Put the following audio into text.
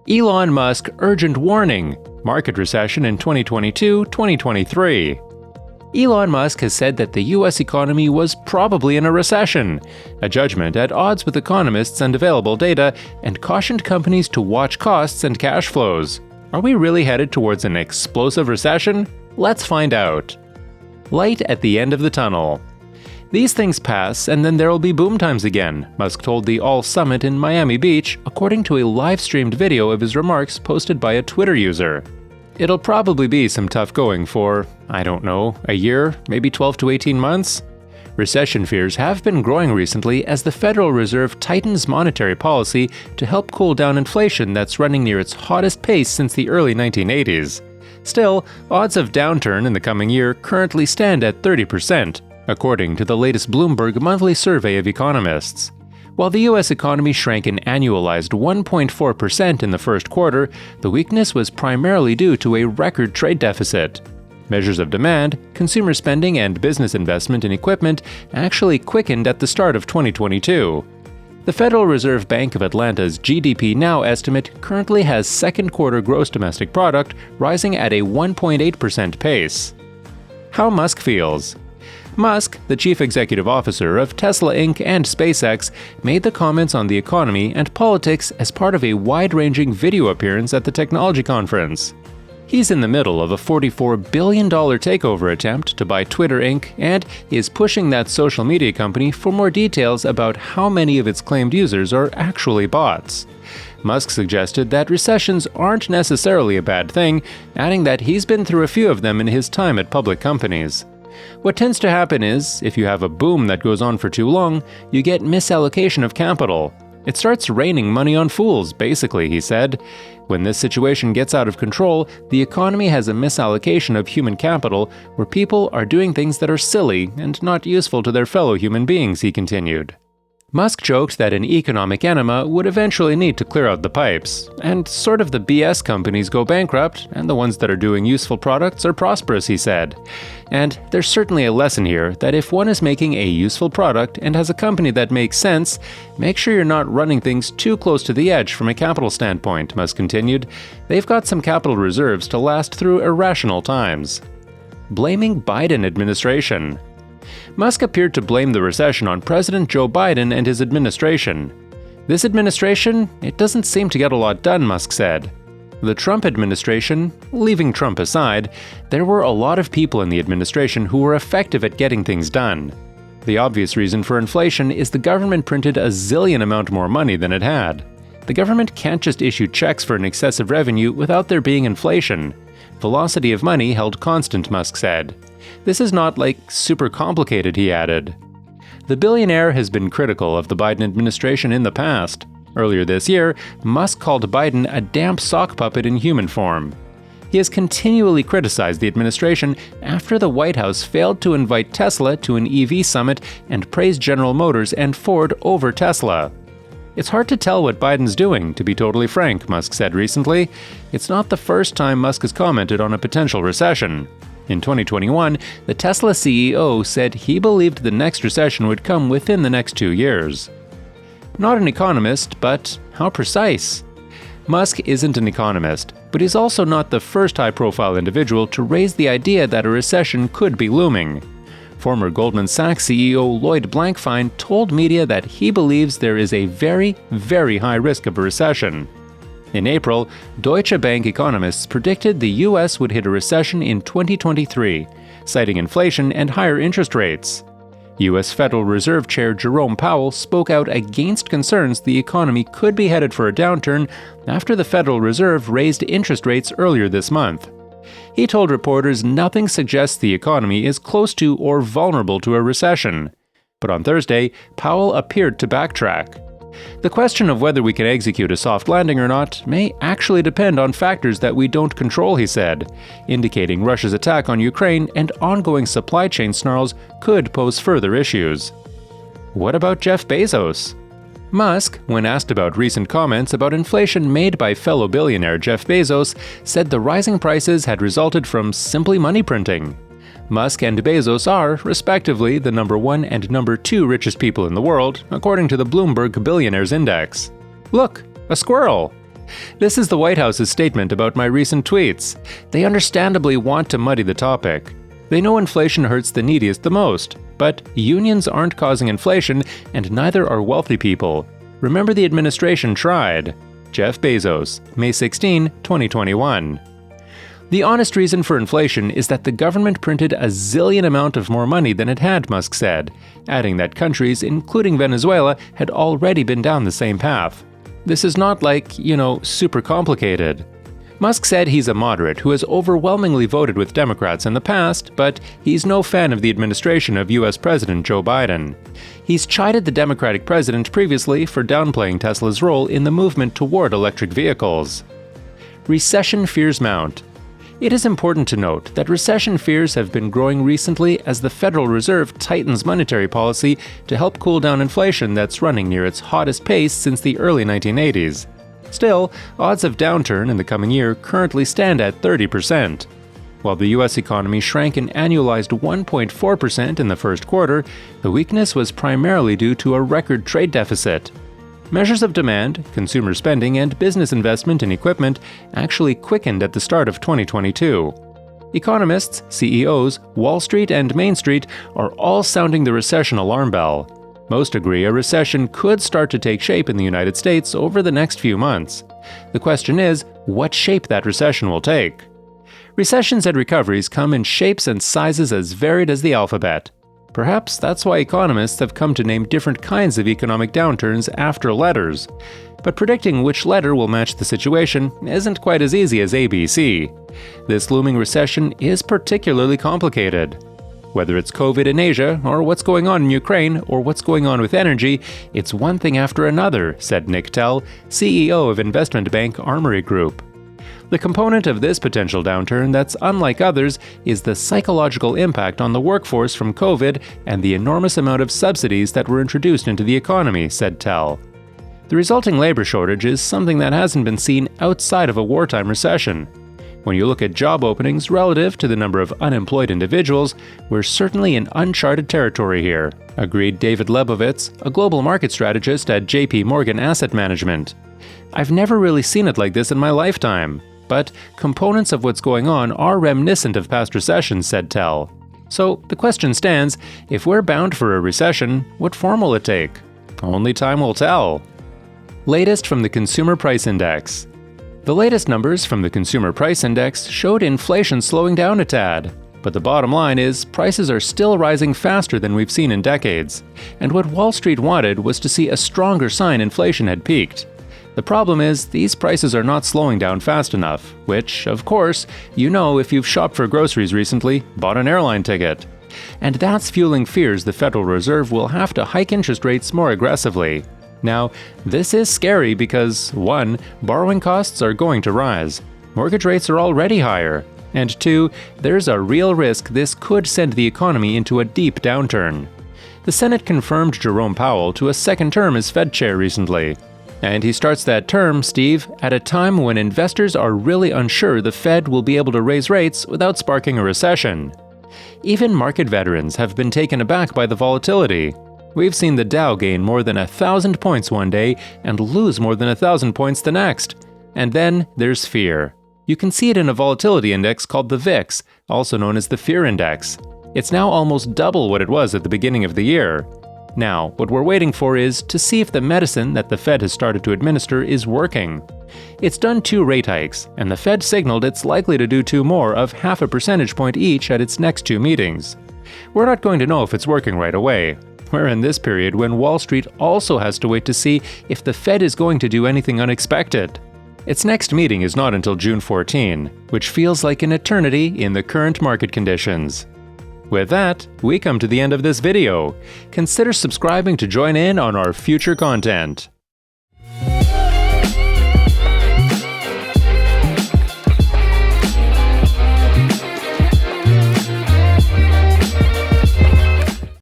Elon Musk urgent warning, market recession in 2022-2023. Elon Musk has said that the US economy was probably in a recession, a judgment at odds with economists and available data, and cautioned companies to watch costs and cash flows. Are we really headed towards an explosive recession? Let's find out. Light at the end of the tunnel. These things pass, and then there'll be boom times again, Musk told the All Summit in Miami Beach, according to a live-streamed video of his remarks posted by a Twitter user. It'll probably be some tough going for, I don't know, a year, maybe 12 to 18 months? Recession fears have been growing recently as the Federal Reserve tightens monetary policy to help cool down inflation that's running near its hottest pace since the early 1980s. Still, odds of downturn in the coming year currently stand at 30%. According to the latest Bloomberg monthly survey of economists. While the U.S. economy shrank an annualized 1.4% in the first quarter, the weakness was primarily due to a record trade deficit. Measures of demand, consumer spending, and business investment in equipment actually quickened at the start of 2022. The Federal Reserve Bank of Atlanta's GDP Now estimate currently has second quarter gross domestic product rising at a 1.8% pace. How Musk feels. Musk, the chief executive officer of Tesla Inc. and SpaceX, made the comments on the economy and politics as part of a wide-ranging video appearance at the technology conference. He's in the middle of a $44 billion takeover attempt to buy Twitter Inc. and is pushing that social media company for more details about how many of its claimed users are actually bots. Musk suggested that recessions aren't necessarily a bad thing, adding that he's been through a few of them in his time at public companies. What tends to happen is, if you have a boom that goes on for too long, you get misallocation of capital. It starts raining money on fools, basically, he said. When this situation gets out of control, the economy has a misallocation of human capital where people are doing things that are silly and not useful to their fellow human beings, he continued. Musk joked that an economic enema would eventually need to clear out the pipes, and sort of the BS companies go bankrupt, and the ones that are doing useful products are prosperous, he said. And there's certainly a lesson here that if one is making a useful product and has a company that makes sense, make sure you're not running things too close to the edge from a capital standpoint, Musk continued. They've got some capital reserves to last through irrational times. Blaming Biden administration. Musk appeared to blame the recession on President Joe Biden and his administration. This administration, it doesn't seem to get a lot done, Musk said. The Trump administration, leaving Trump aside, there were a lot of people in the administration who were effective at getting things done. The obvious reason for inflation is the government printed a zillion amount more money than it had. The government can't just issue checks for an excessive revenue without there being inflation. Velocity of money held constant, Musk said. This is not super complicated, he added. The billionaire has been critical of the Biden administration in the past. Earlier this year, Musk called Biden a damp sock puppet in human form. He has continually criticized the administration after the White House failed to invite Tesla to an EV summit and praised General Motors and Ford over Tesla. It's hard to tell what Biden's doing, to be totally frank, Musk said recently. It's not the first time Musk has commented on a potential recession. In 2021, the Tesla CEO said he believed the next recession would come within the next 2 years. Not an economist, but how precise? Musk isn't an economist, but he's also not the first high-profile individual to raise the idea that a recession could be looming. Former Goldman Sachs CEO Lloyd Blankfein told media that he believes there is a very, very high risk of a recession. In April, Deutsche Bank economists predicted the U.S. would hit a recession in 2023, citing inflation and higher interest rates. U.S. Federal Reserve Chair Jerome Powell spoke out against concerns the economy could be headed for a downturn after the Federal Reserve raised interest rates earlier this month. He told reporters nothing suggests the economy is close to or vulnerable to a recession. But on Thursday, Powell appeared to backtrack. The question of whether we can execute a soft landing or not may actually depend on factors that we don't control, he said, indicating Russia's attack on Ukraine and ongoing supply chain snarls could pose further issues. What about Jeff Bezos? Musk, when asked about recent comments about inflation made by fellow billionaire Jeff Bezos, said the rising prices had resulted from simply money printing. Musk and Bezos are, respectively, the number 1 and number 2 richest people in the world, according to the Bloomberg Billionaires Index. Look, a squirrel! This is the White House's statement about my recent tweets. They understandably want to muddy the topic. They know inflation hurts the neediest the most, but unions aren't causing inflation, and neither are wealthy people. Remember, the administration tried. Jeff Bezos, May 16, 2021. The honest reason for inflation is that the government printed a zillion amount of more money than it had, Musk said, adding that countries, including Venezuela, had already been down the same path. This is not like, super complicated. Musk said he's a moderate who has overwhelmingly voted with Democrats in the past, but he's no fan of the administration of US President Joe Biden. He's chided the Democratic president previously for downplaying Tesla's role in the movement toward electric vehicles. Recession fears mount. It is important to note that recession fears have been growing recently as the Federal Reserve tightens monetary policy to help cool down inflation that's running near its hottest pace since the early 1980s. Still, odds of downturn in the coming year currently stand at 30%. While the US economy shrank an annualized 1.4% in the first quarter, the weakness was primarily due to a record trade deficit. Measures of demand, consumer spending, and business investment in equipment actually quickened at the start of 2022. Economists, CEOs, Wall Street, and Main Street are all sounding the recession alarm bell. Most agree a recession could start to take shape in the United States over the next few months. The question is, what shape that recession will take? Recessions and recoveries come in shapes and sizes as varied as the alphabet. Perhaps that's why economists have come to name different kinds of economic downturns after letters. But predicting which letter will match the situation isn't quite as easy as ABC. This looming recession is particularly complicated. Whether it's COVID in Asia, or what's going on in Ukraine, or what's going on with energy, it's one thing after another, said Nick Tell, CEO of investment bank Armory Group. The component of this potential downturn that's unlike others is the psychological impact on the workforce from COVID and the enormous amount of subsidies that were introduced into the economy, said Tell. The resulting labor shortage is something that hasn't been seen outside of a wartime recession. When you look at job openings relative to the number of unemployed individuals, we're certainly in uncharted territory here, agreed David Lebovitz, a global market strategist at JP Morgan Asset Management. I've never really seen it like this in my lifetime. But components of what's going on are reminiscent of past recessions, said Tell. So the question stands, if we're bound for a recession, what form will it take? Only time will tell. Latest from the Consumer Price Index. The latest numbers from the Consumer Price Index showed inflation slowing down a tad. But the bottom line is, prices are still rising faster than we've seen in decades. And what Wall Street wanted was to see a stronger sign inflation had peaked. The problem is, these prices are not slowing down fast enough, which, of course, if you've shopped for groceries recently, bought an airline ticket. And that's fueling fears the Federal Reserve will have to hike interest rates more aggressively. Now, this is scary because, 1, borrowing costs are going to rise. Mortgage rates are already higher. And 2, there's a real risk this could send the economy into a deep downturn. The Senate confirmed Jerome Powell to a second term as Fed chair recently. And he starts that term, Steve, at a time when investors are really unsure the Fed will be able to raise rates without sparking a recession. Even market veterans have been taken aback by the volatility. We've seen the Dow gain more than 1,000 points one day and lose more than 1,000 points the next. And then there's fear. You can see it in a volatility index called the VIX, also known as the Fear Index. It's now almost double what it was at the beginning of the year. Now, what we're waiting for is to see if the medicine that the Fed has started to administer is working. It's done 2 rate hikes, and the Fed signaled it's likely to do 2 more of 0.5 percentage point each at its next 2 meetings. We're not going to know if it's working right away. We're in this period when Wall Street also has to wait to see if the Fed is going to do anything unexpected. Its next meeting is not until June 14, which feels like an eternity in the current market conditions. With that, we come to the end of this video. Consider subscribing to join in on our future content.